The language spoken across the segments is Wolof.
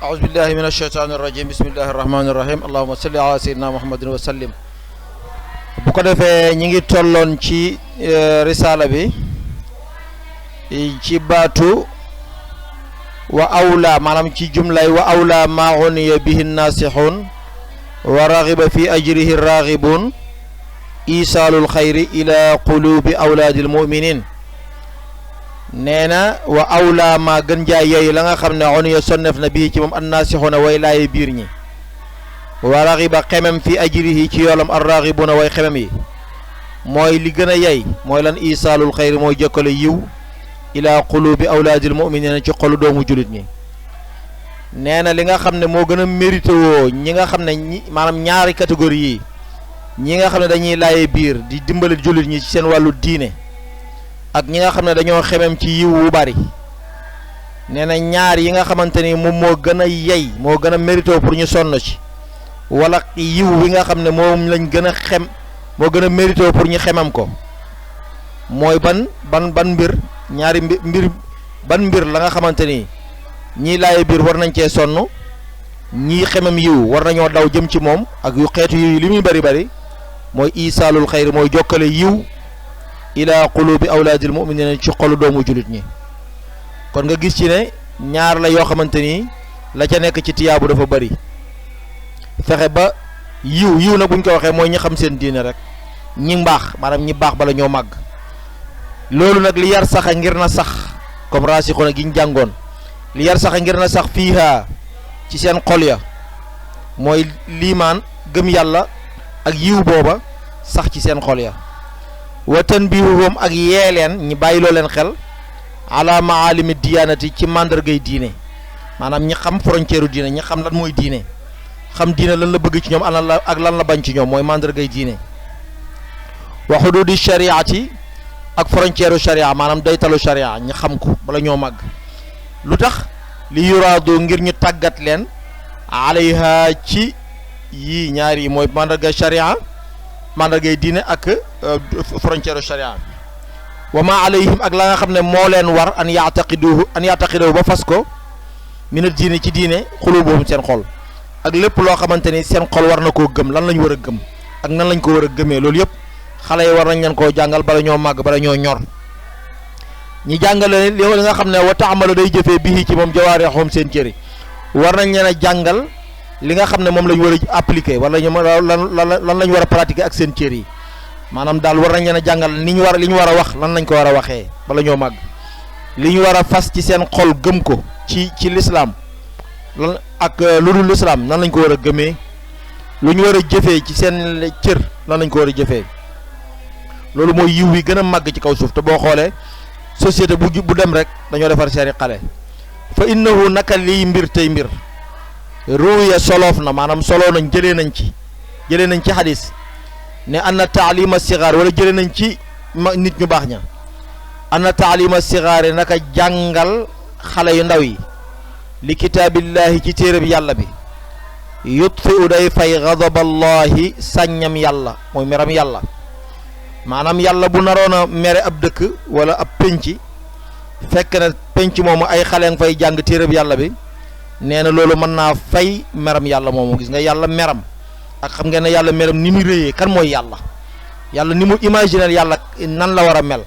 أعوذ بالله من الشيطان الرجيم بسم الله الرحمن الرحيم اللهم صل على سيدنا محمد وسلم. bu ko defee ñi ngi tolloon ci risaala bi ci baatu wa awla maanaam ci jumlay wa awla ma uniya bihi nasihun wa raghiba fi ajrihi raghibun isaalul xayri ila qulubi awlaadil muminin. nee na wa awla ma gën jaay yooyu la nga xam ne uniya sonnef na bii ci moom annaasixuna way laaye biir ñi wa raxiba xemem fi ajrihi ci yoolam ar raxibuna way xemem yi mooy li gën a yey mooy lan isaalul xayri mooy jëkkale yiw ila qulubi awlaadil muminina ci xolu doomu julit ñi. nee na li nga xam ne moo gën a mérité woo ñi nga xam ne ñi maanaam ñaari catégorie yi ñi nga xam ne dañuy laaye biir di dimbali julit ñi ci seen wàllu diine ak ñi nga xam ne dañoo xemem ci yiw wu bari. nee na ñaar yi nga xamante ni moom moo gën a yey moo gën a mérité pour ñu sonn ci wala yiw wi nga xam ne moom lañ gën a xem moo gën a mérité pour ñu xemam ko mooy ban mbir ñaari mbir ban mbir la nga xamante ni ñii laaye biir war nañ cee sonn ñii xemam yiw war nañoo daw jëm ci moom ak yu xeetu yiw li muy bari bari mooy isaalul xayri mooy jokkale yiw ila qulubi awlaadil muminina ci xolu doomu julit ñi. kon nga gis ci ne ñaar la yoo xamante ni la ca nekk ci tiyaabu dafa bari. fexe ba yiw nag buñ ko waxee mooy ñi xam seen diine rek ñi mbaax maanaam ñi baax bala ñoo màgg loolu nag li yar saxa ngir na sax comme raasixuna gi ñu jàngoon li yar saxa ngir na sax fiiha ci seen xol ya mooy liimaan gëm yàlla ak yiw booba sax ci seen xol ya wa tanbihuhum ak yee leen ñi bàyyiloo leen xel ala maalimi diyaanati ci màndargay diine maanaam ñi xam frontière diine ñi xam lan mooy diine xam diine lan la bëgg ci ñoom ak lan la bañ ci ñoom mooy màndargay diine wa xududi shariati ak frontière sharia maanaam daytalu sharia ñi xam ko bala ñoo màgg lu tax li yuraadu ngir ñu tàggat leen alayha ci yii ñaar yi mooy màndargay sharia màndargay diine ak frontière sharia wa ma alayhim ak la nga xam ne moo leen war an yaataqiduhu ba fas ko mina diine ci diine xulubuhum seen xol ak lépp loo xamante ni seen xol war na koo gëm lan lañ war a gëm ak nan lañ ko war a gëmee loolu yëpp xale yi war nañ leen koo jàngal bala ñoo màgg bala ñoo ñor ñi jàngale li nga xam ne wa taamalu day jëfee bii ci moom jawaarihum seen cëri war nañ leen a jàngal li nga xam ne moom lañ war a appliquer wala ñu lan lañ war a pratiquer ak seen cër yi maanaam daal war nañ leen a jàngal li ñu war a wax lan lañ ko war a waxee bala ñoo màgg li ñu war a fas ci seen xol gëm ko ci lislaam lan ak lu dul lislaam nan lañ ko war a gëmee lu ñu war a jëfee ci seen cër lan lañ ko war a jëfee loolu mooy yiw wi gën a màgg ci kaw suuf te boo xoolee société bu dem rek dañoo defar seeni xale fa innahu naka liy mbir tey mbir ruya soloof na maanaam soloo nañ jëlee nañ ci xadis ne anna taalima sigaar wala jëlee nañ ci nit ñu baax ña anna taalima sigaari naka jàngal xale yu ndaw yi li kitaabillahi ci téereb yàlla bi yutfiu day fay gadaballahi sàññam yàlla mooy meram yàlla maanaam yàlla bu naroon a mere ab dëkk wala ab penc fekk na penc moomu ay xale nga fay jàng téereb yàlla bi nee na loolu mën naa fay meram yàlla moomu. gis nga yàlla meram ak xam ngeen ne yàlla meram ni mu réyee kan mooy yàlla ni mu imaginer yàlla nan la war a mel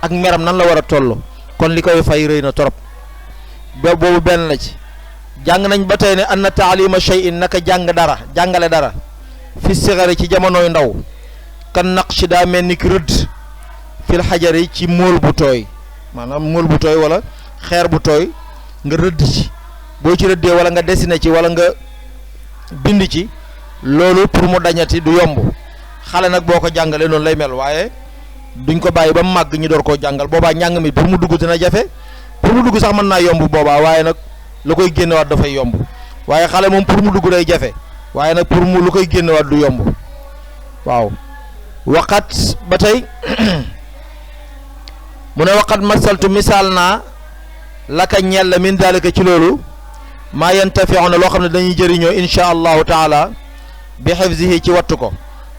ak meram nan la war a toll kon li koy fay rëy na torop boobu benn la ci. jàng nañ ba tey ne anna taalima shay'in naka jàngale dara fi sigari ci jamonoy ndaw kan naqshi daa mel ni ki rëdd fil xajari ci móol bu tooy maanaam móol bu tooy wala xeer bu tooy nga rëdd ci boo ci rëddee wala nga dessiné ci wala nga bind ci loolu pour mu dañati du yomb xale nag boo ko jàngalee noonu lay mel waaye duñ ko bàyyi ba mu màgg ñu door koo jàngal boobaa njàng mi pour mu dugg dina jafe pour mu dugg sax mën naa yomb boobaa waaye nag lu koy génnewaat dafay yomb waaye xale moom pour mu dugg day jafe waaye nag pour mu lu koy génnewaat du yomb waaw. waqat ba tey mu ne waqat masaltu misaal naa laka ñella min dalika ci loolu maa yantafiuna loo xam ne dañuy jëriñoo insha allahu taala bi xifzihi ci wattu ko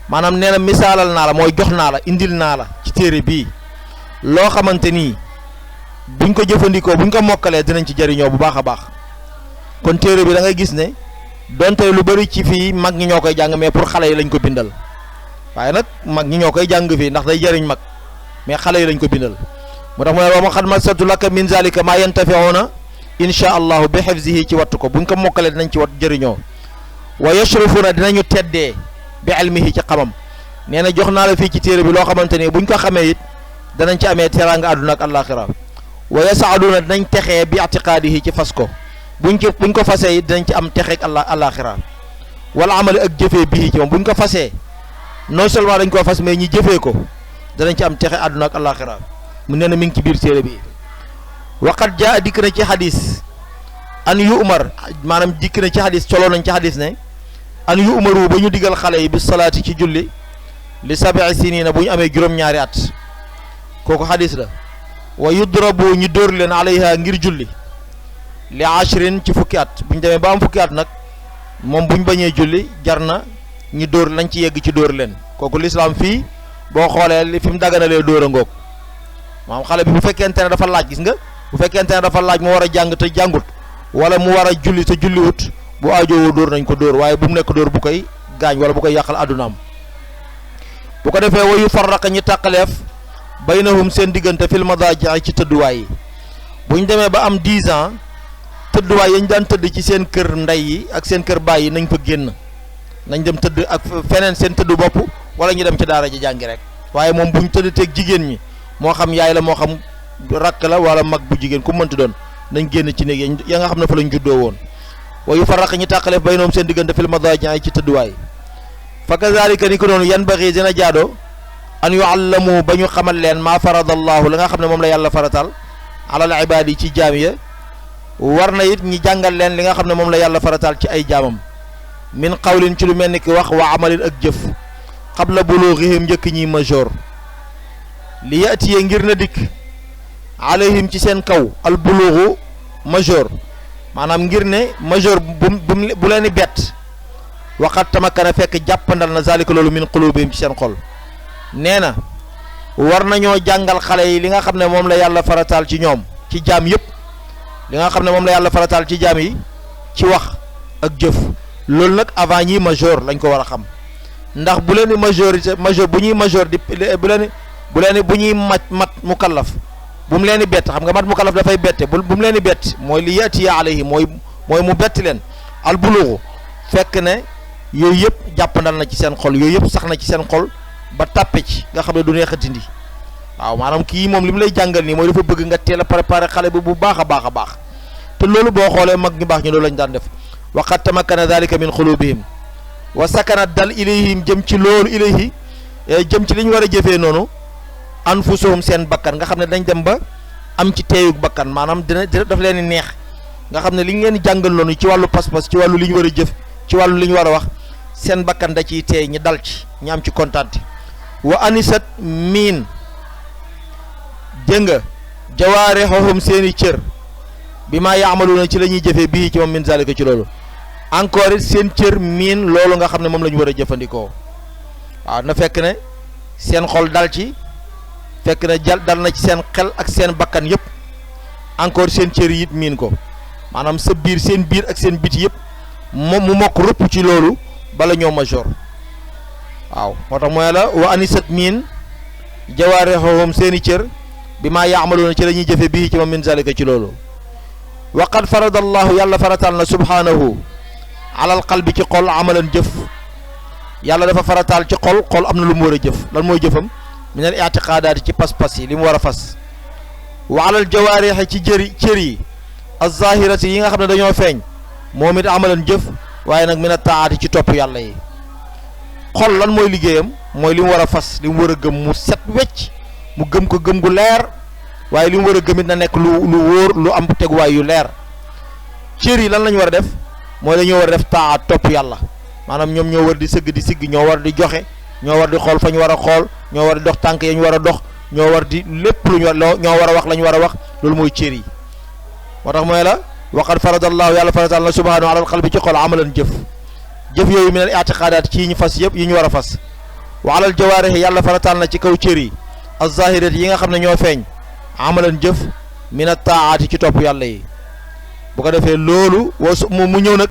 maanaam nee na misaalal naa la mooy jox naa la indil naa la ci téere bii loo xamante nii buñ ko jëfandikoo buñ ko mokkalee dinañ ci jëriñoo bu baax a baax kon téere bi da ngay gis ne donte lu bari ci fii mag ñi ñoo koy jàng mais pour xale yi lañ ko bindal waaye nag mag ñi ñoo koy jàng fii ndax day jëriñ mag mais xale yi lañ ko bindal moo tax mu ne wa ma xad masatu laka min zalika ma yantafiuna insha allahu bi hifzihi ci wattu ko buñ ko mokkalee dinañ ci wat jëriñoo wa yashrufuna dinañu teddee bi ilmihi ci xamam nee na jox naa la fii ci téere bi loo xamante ni buñ ko xamee it danañ ci amee teraanga àdduna ak àllaaxira wa yasaaduna dinañ texee bi atiqaadihi ci fas ko buñ ko fasee it dinañ ci am texeeg àllaaxira wala amali ak jëfee bii ci moom buñ ko fasee non seulement dañ koo fas mais ñi jëfee ko danañ ci am texe àdduna ak àllaaxira mu nee na mi ngi ci biir téere bi waqat jaa dikk na ci xadis an yu umar maanaam dikk na ci xadis coloo nañ ci xadis ne an yu umaru ba ñu digal xale yi bi salaati ci julli li sabi sinina bu ñu amee juróom-ñaari at kooku xadis la wa yudrabu ñu dóor leen alayha ngir julli li ashrin ci fukki at bu ñu demee ba am fukki at nag moom bu ñu bañee julli jar na ñu dóor lañ ci yegg ci dóor leen kooku lislaam fii boo xoolee li fi mu daganalee dóor a ngoog maanaam xale bi bu fekkente ne dafa laaj gis nga bu fekkente ne dafa laaj mu war a jàng te jàngut wala mu war a julli te julliwut bu aajowoo dóor nañ ko dóor waaye bu mu nekk dóor bu koy gaañ wala bu koy yàqal àddunaam bu ko defee wayu farraqa ñi tàqaleef baynahum seen diggante fil madaaji ci tëdduwaay yi bu ñu demee ba am 10 ans tëdduwaay yañ daan tëdd ci seen kër ndey yi ak seen kër baay yi nañ fa génn nañ dem tëdd ak feneen seen tëddu bopp wala ñu dem ci daara ji jàngi rek waaye moom bu ñu tëdd teeg jigéen ñi moo xam yaay la moo xam rakk la wala mag bu jigéen ku mënti doon nañ génn ci néeg ya nga xam ne fa lañ juddoo woon wayu farraq ñi tàqaleef baynahum seen diggante fil madaaji ci tëdduwaay fa kazalika ni ko noonu yan baxi dina jaado an yuallamu ba ñu xamal leen maa faradallahu la nga xam ne moom la yàlla faratal alal ibaad yi ci jaam ya war na it ñi jàngal leen li nga xam ne moom la yàlla faratal ci ay jaamam min qawlin ci lu mel ni ki wax wa amalin ak jëf qabla bulughihim njëkk ñi major li yatiye ngir na dikk alayhim ci seen kaw al bulughu major maanaam ngir ne major bu leen di bett waxat tamakkana fekk jàppandal na zalika loolu min qulubihim ci seen xol nee na war nañoo jàngal xale yi li nga xam ne moom la yàlla farataal ci ñoom ci jaam yëpp li nga xam ne moom la yàlla farataal ci jaam yi ci wax ak jëf loolu nag avant ñi major lañ ko war a xam ndax bu leen di major bu ñuy major di bu ñuy mat mukallaf bu mu leen di bett xam nga mat mukallaf dafay bette bu mu leen di bett mooy li yatiya alayhi mooy mu bett leen al bulugu fekk ne yooyu yëpp jàppandal na ci seen xol yooyu yëpp sax na ci seen xol ba tàppe ci nga xam ne du neex a dindi waaw maanaam kii moom li mu lay jàngal nii mooy dafa bëgg nga teel a préparer xale bi bu baax a baax a baax te loolu boo xoolee mag ñu baax ñu loolu lañ daan def waqad tamakkana dhalika min xulubihim wa sakana dal ilayhim jëm ci loolu ilayhi jëm ci li ñu war a jëfee noonu anfusuhum seen bakkan nga xam ne dañ dem ba am ci teeyug bakkan maanaam dina daf leen di neex nga xam ne li ñu leen di jàngal noonu ci wàllu pas-pas ci wàllu li ñu war a jëf ci wàllu li ñu war a wax seen bakkan da ciy teey ñi dal ci ñi am ci kontaante wa anisat miin dégg nga jawaarihum seeni cër bi maa yaamaluuna ci la ñuy jëfee bii ci moom min zalika ci loolu encore it seen cër miin loolu nga xam ne moom la ñu war a jëfandikoo waaw na fekk ne seen xol dal ci fekk ne dal na ci seen xel ak seen bakkan yëpp encore seen cër yi it miin ko maanaam sa biir seen biir ak seen biti yëpp moom mu mokk rëpp ci loolu bala ñoo major waaw moo tax mooy la wa anisat miin jawaarihum seeni cër bi maa yaamaluuna ci la ñuy jëfe bii ci moom min zalika ci loolu wa qad farada allahu yàlla faratal na subhanahu alal qalbi ci xol amalan jëf yàlla dafa farataal ci xol am na lu mu war a jëf lan mooy jëfam min al i'tiqaadaati ci pas-pas yi li mu war a fas wa alal jawaarixi ci cër yi az-zaahirati yi nga xam ne dañoo feeñ moom it amalan jëf waaye nag min at-taa'ati ci topp yàlla yi xol lan mooy liggéeyam mooy li mu war a fas li mu war a gëm mu set wecc mu gëm ko gëm gu leer waaye li mu war a gëm it na nekk lu wóor lu am teguwaay yu leer cër yi lan la ñu war a def mooy dañoo war a def taa topp yàlla maanaam ñoom ñoo war di sëgg di sigg ñoo war di joxe ñoo war di xool fa ñu war a xool ñoo war di dox tànk ya ñu war a dox ñoo war di lépp lu ñu ñoo war a wax la ñu war a wax loolu mooy cër yi moo tax mooy la waqad faradallahu yàlla faratal na subhanahu alal qalbi ci xol amalan jëf yooyu min al i'tiqaadaat ci ñu fas yëpp yi ñu war a fas wa alal jawaarih yàlla faratal na ci kaw cër yi az-zaahirat yi nga xam ne ñoo feeñ amalan jëf min at-taa'aati ci topp yàlla yi bu ko defee loolu mu ñëw nag